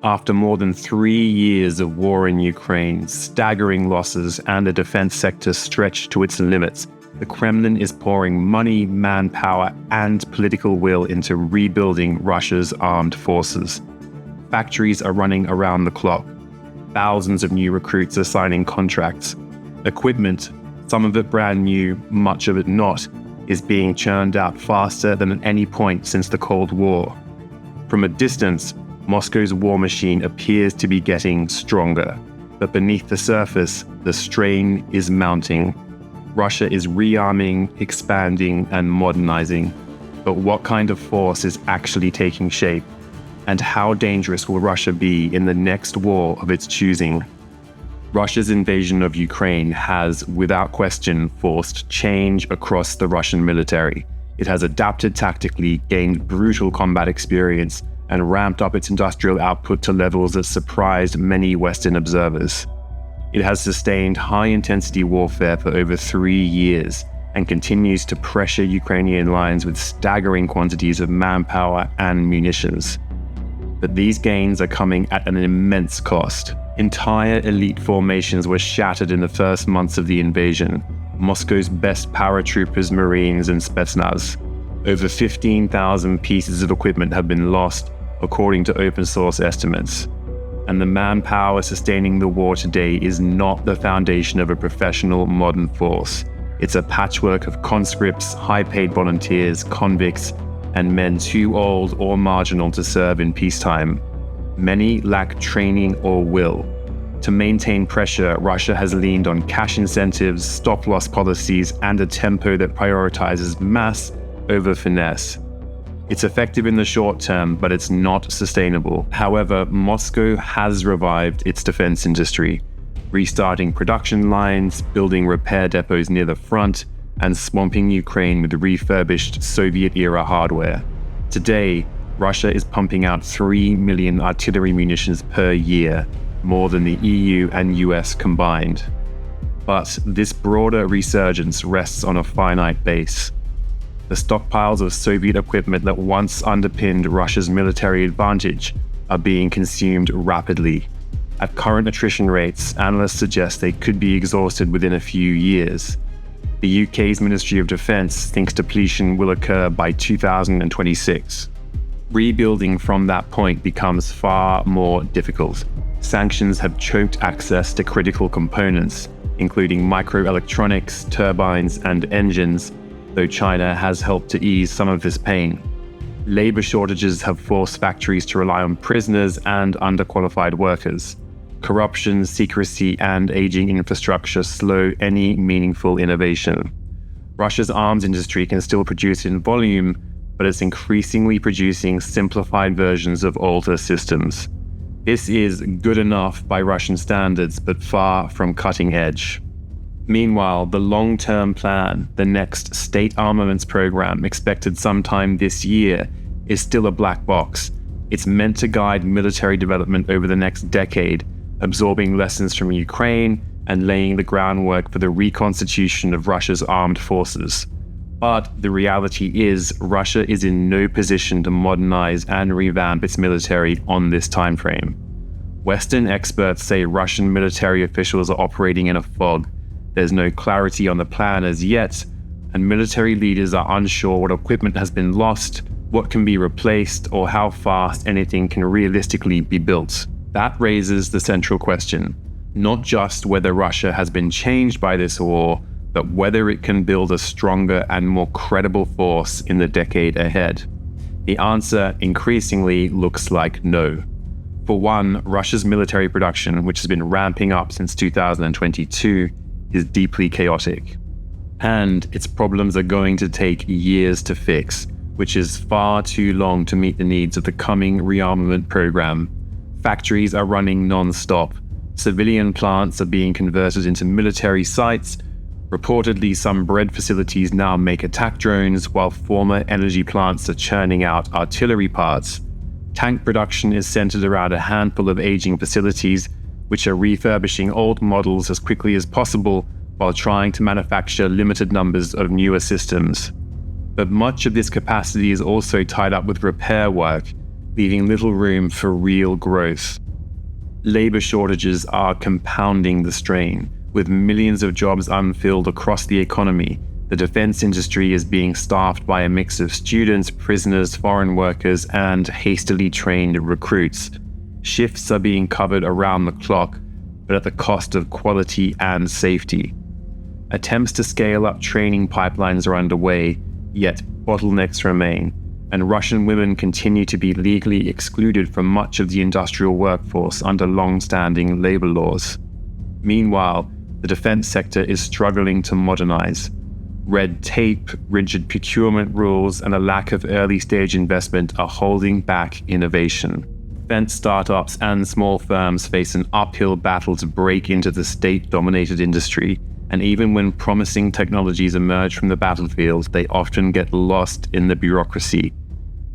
After more than 3 years of war in Ukraine, staggering losses, and the defense sector stretched to its limits, the Kremlin is pouring money, manpower, and political will into rebuilding Russia's armed forces. Factories are running around the clock. Thousands of new recruits are signing contracts. Equipment, some of it brand new, much of it not, is being churned out faster than at any point since the Cold War. From a distance, Moscow's war machine appears to be getting stronger, but beneath the surface, the strain is mounting. Russia is rearming, expanding, and modernizing. But what kind of force is actually taking shape? And how dangerous will Russia be in the next war of its choosing? Russia's invasion of Ukraine has, without question, forced change across the Russian military. It has adapted tactically, gained brutal combat experience, and ramped up its industrial output to levels that surprised many Western observers. It has sustained high-intensity warfare for over 3 years and continues to pressure Ukrainian lines with staggering quantities of manpower and munitions. But these gains are coming at an immense cost. Entire elite formations were shattered in the first months of the invasion. Moscow's best paratroopers, Marines, and Spetsnaz. Over 15,000 pieces of equipment have been lost, according to open-source estimates. And the manpower sustaining the war today is not the foundation of a professional modern force. It's a patchwork of conscripts, high-paid volunteers, convicts, and men too old or marginal to serve in peacetime. Many lack training or will. To maintain pressure, Russia has leaned on cash incentives, stop-loss policies, and a tempo that prioritizes mass over finesse. It's effective in the short term, but it's not sustainable. However, Moscow has revived its defense industry, restarting production lines, building repair depots near the front, and swamping Ukraine with refurbished Soviet-era hardware. Today, Russia is pumping out 3 million artillery munitions per year, more than the EU and US combined. But this broader resurgence rests on a finite base. The stockpiles of Soviet equipment that once underpinned Russia's military advantage are being consumed rapidly. At current attrition rates, analysts suggest they could be exhausted within a few years. The UK's Ministry of Defence thinks depletion will occur by 2026. Rebuilding from that point becomes far more difficult. Sanctions have choked access to critical components, including microelectronics, turbines, and engines, though China has helped to ease some of this pain. Labor shortages have forced factories to rely on prisoners and underqualified workers. Corruption, secrecy, and aging infrastructure slow any meaningful innovation. Russia's arms industry can still produce in volume, but it's increasingly producing simplified versions of older systems. This is good enough by Russian standards, but far from cutting edge. Meanwhile, the long-term plan, the next State Armaments Programme expected sometime this year, is still a black box. It's meant to guide military development over the next decade, absorbing lessons from Ukraine and laying the groundwork for the reconstitution of Russia's armed forces. But the reality is, Russia is in no position to modernize and revamp its military on this timeframe. Western experts say Russian military officials are operating in a fog. There's no clarity on the plan as yet, and military leaders are unsure what equipment has been lost, what can be replaced, or how fast anything can realistically be built. That raises the central question, not just whether Russia has been changed by this war, but whether it can build a stronger and more credible force in the decade ahead. The answer increasingly looks like no. For one, Russia's military production, which has been ramping up since 2022, is deeply chaotic. And its problems are going to take years to fix, which is far too long to meet the needs of the coming rearmament program. Factories are running non-stop. Civilian plants are being converted into military sites. Reportedly, some bread facilities now make attack drones, while former energy plants are churning out artillery parts. Tank production is centered around a handful of aging facilities, which are refurbishing old models as quickly as possible while trying to manufacture limited numbers of newer systems. But much of this capacity is also tied up with repair work. leaving little room for real growth. Labor shortages are compounding the strain. With millions of jobs unfilled across the economy, the defense industry is being staffed by a mix of students, prisoners, foreign workers, and hastily trained recruits. Shifts are being covered around the clock, but at the cost of quality and safety. Attempts to scale up training pipelines are underway, yet bottlenecks remain, and Russian women continue to be legally excluded from much of the industrial workforce under long-standing labor laws. Meanwhile, the defense sector is struggling to modernize. Red tape, rigid procurement rules, and a lack of early-stage investment are holding back innovation. Defense startups and small firms face an uphill battle to break into the state-dominated industry, and even when promising technologies emerge from the battlefield, they often get lost in the bureaucracy.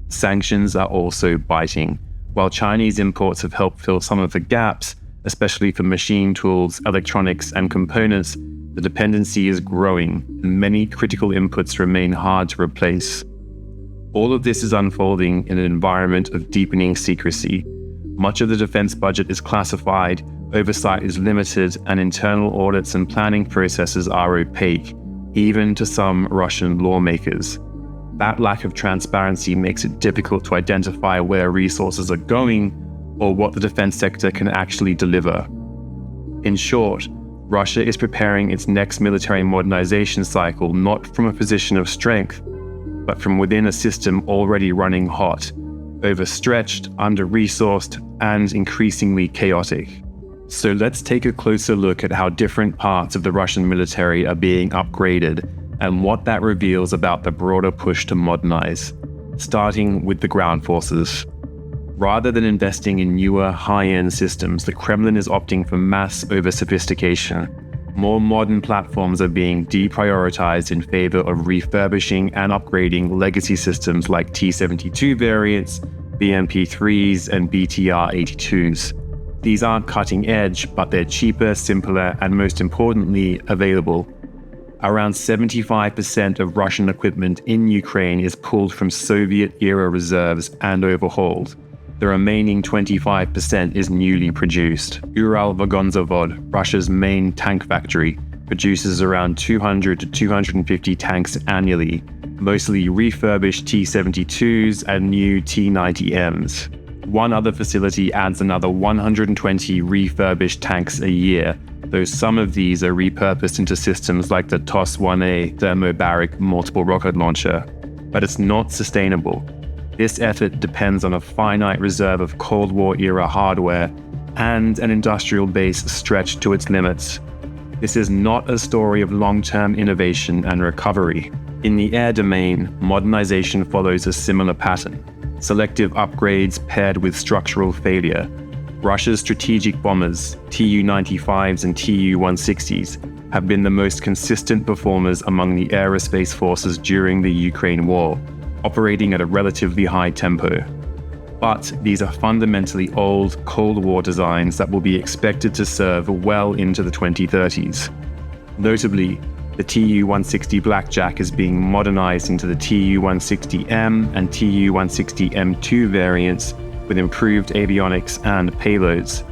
Sanctions are also biting. While Chinese imports have helped fill some of the gaps, especially for machine tools, electronics, and components, the dependency is growing, and many critical inputs remain hard to replace. All of this is unfolding in an environment of deepening secrecy. Much of the defense budget is classified, oversight is limited, and internal audits and planning processes are opaque, even to some Russian lawmakers. That lack of transparency makes it difficult to identify where resources are going or what the defense sector can actually deliver. In short, Russia is preparing its next military modernization cycle not from a position of strength, but from within a system already running hot, overstretched, under-resourced, and increasingly chaotic. So let's take a closer look at how different parts of the Russian military are being upgraded and what that reveals about the broader push to modernize, starting with the ground forces. Rather than investing in newer, high-end systems, the Kremlin is opting for mass over sophistication. More modern platforms are being deprioritized in favor of refurbishing and upgrading legacy systems like T-72 variants, BMP-3s, and BTR-82s. These aren't cutting edge, but they're cheaper, simpler, and most importantly, available. Around 75% of Russian equipment in Ukraine is pulled from Soviet-era reserves and overhauled. The remaining 25% is newly produced. Uralvagonzavod, Russia's main tank factory, produces around 200 to 250 tanks annually, mostly refurbished T-72s and new T-90Ms. One other facility adds another 120 refurbished tanks a year, though some of these are repurposed into systems like the TOS-1A thermobaric multiple rocket launcher. But it's not sustainable. This effort depends on a finite reserve of Cold War-era hardware and an industrial base stretched to its limits. This is not a story of long-term innovation and recovery. In the air domain, modernization follows a similar pattern. Selective upgrades paired with structural failure. Russia's strategic bombers, Tu-95s and Tu-160s, have been the most consistent performers among the aerospace forces during the Ukraine war, operating at a relatively high tempo. But these are fundamentally old Cold War designs that will be expected to serve well into the 2030s. Notably, the Tu-160 Blackjack is being modernized into the Tu-160M and Tu-160M2 variants with improved avionics and payloads.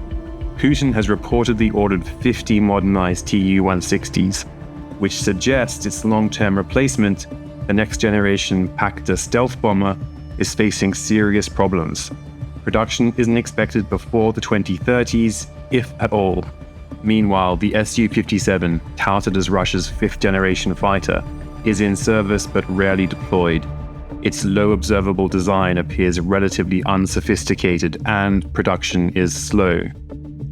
Putin has reportedly ordered 50 modernized Tu-160s, which suggests its long-term replacement, the next-generation Pakta stealth bomber, is facing serious problems. Production isn't expected before the 2030s, if at all. Meanwhile, the Su-57, touted as Russia's fifth-generation fighter, is in service but rarely deployed. Its low observable design appears relatively unsophisticated and production is slow.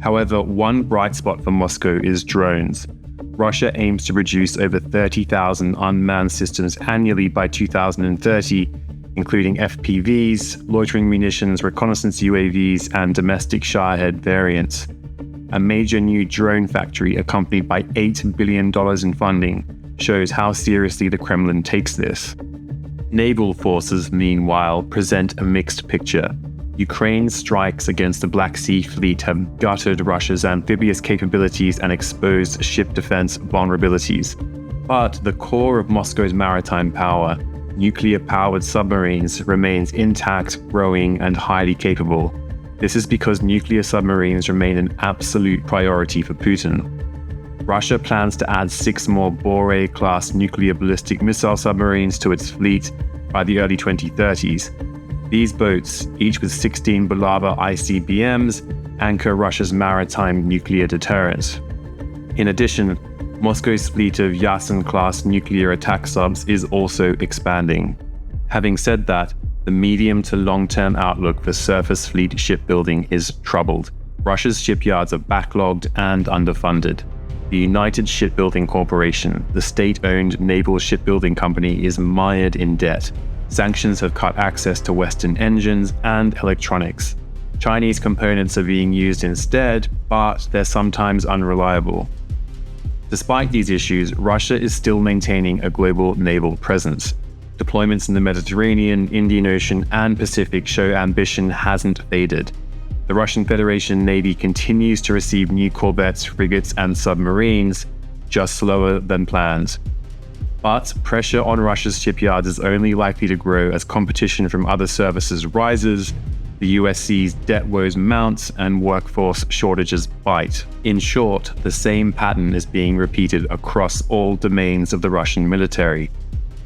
However, one bright spot for Moscow is drones. Russia aims to produce over 30,000 unmanned systems annually by 2030, including FPVs, loitering munitions, reconnaissance UAVs, and domestic Shahed variants. A major new drone factory accompanied by $8 billion in funding shows how seriously the Kremlin takes this. Naval forces, meanwhile, present a mixed picture. Ukraine's strikes against the Black Sea Fleet have gutted Russia's amphibious capabilities and exposed ship defense vulnerabilities. But the core of Moscow's maritime power, nuclear-powered submarines remains intact, growing, and highly capable. This is because nuclear submarines remain an absolute priority for Putin. Russia plans to add 6 more Borei-class nuclear ballistic missile submarines to its fleet by the early 2030s. These boats, each with 16 Bulava ICBMs, anchor Russia's maritime nuclear deterrent. In addition, Moscow's fleet of Yasen-class nuclear attack subs is also expanding. Having said that, the medium to long-term outlook for surface fleet shipbuilding is troubled. Russia's shipyards are backlogged and underfunded. The United Shipbuilding Corporation, the state-owned naval shipbuilding company, is mired in debt. Sanctions have cut access to Western engines and electronics. Chinese components are being used instead, but they're sometimes unreliable. Despite these issues, Russia is still maintaining a global naval presence. Deployments in the Mediterranean, Indian Ocean, and Pacific show ambition hasn't faded. The Russian Federation Navy continues to receive new corvettes, frigates, and submarines, just slower than planned. But pressure on Russia's shipyards is only likely to grow as competition from other services rises, the USC's debt woes mount, and workforce shortages bite. In short, the same pattern is being repeated across all domains of the Russian military.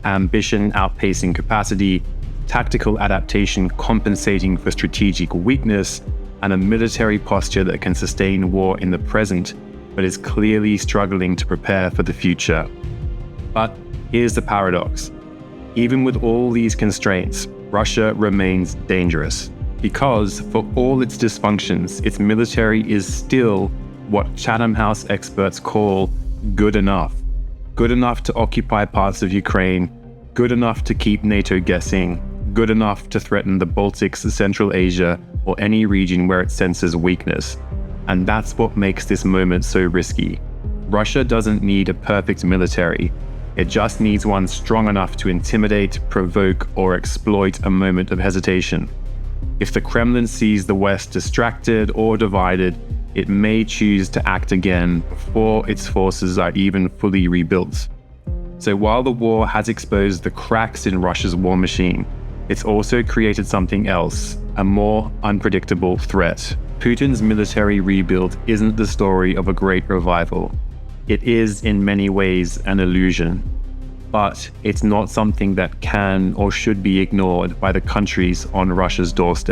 Ambition outpacing capacity, tactical adaptation compensating for strategic weakness, and a military posture that can sustain war in the present, but is clearly struggling to prepare for the future. But here's the paradox. Even with all these constraints, Russia remains dangerous. Because, for all its dysfunctions, its military is still what Chatham House experts call good enough. Good enough to occupy parts of Ukraine, good enough to keep NATO guessing, good enough to threaten the Baltics, Central Asia, or any region where it senses weakness. And that's what makes this moment so risky. Russia doesn't need a perfect military. It just needs one strong enough to intimidate, provoke, or exploit a moment of hesitation. If the Kremlin sees the West distracted or divided, it may choose to act again before its forces are even fully rebuilt. So while the war has exposed the cracks in Russia's war machine, it's also created something else, a more unpredictable threat. Putin's military rebuild isn't the story of a great revival. It is in many ways an illusion. But it's not something that can or should be ignored by the countries on Russia's doorstep.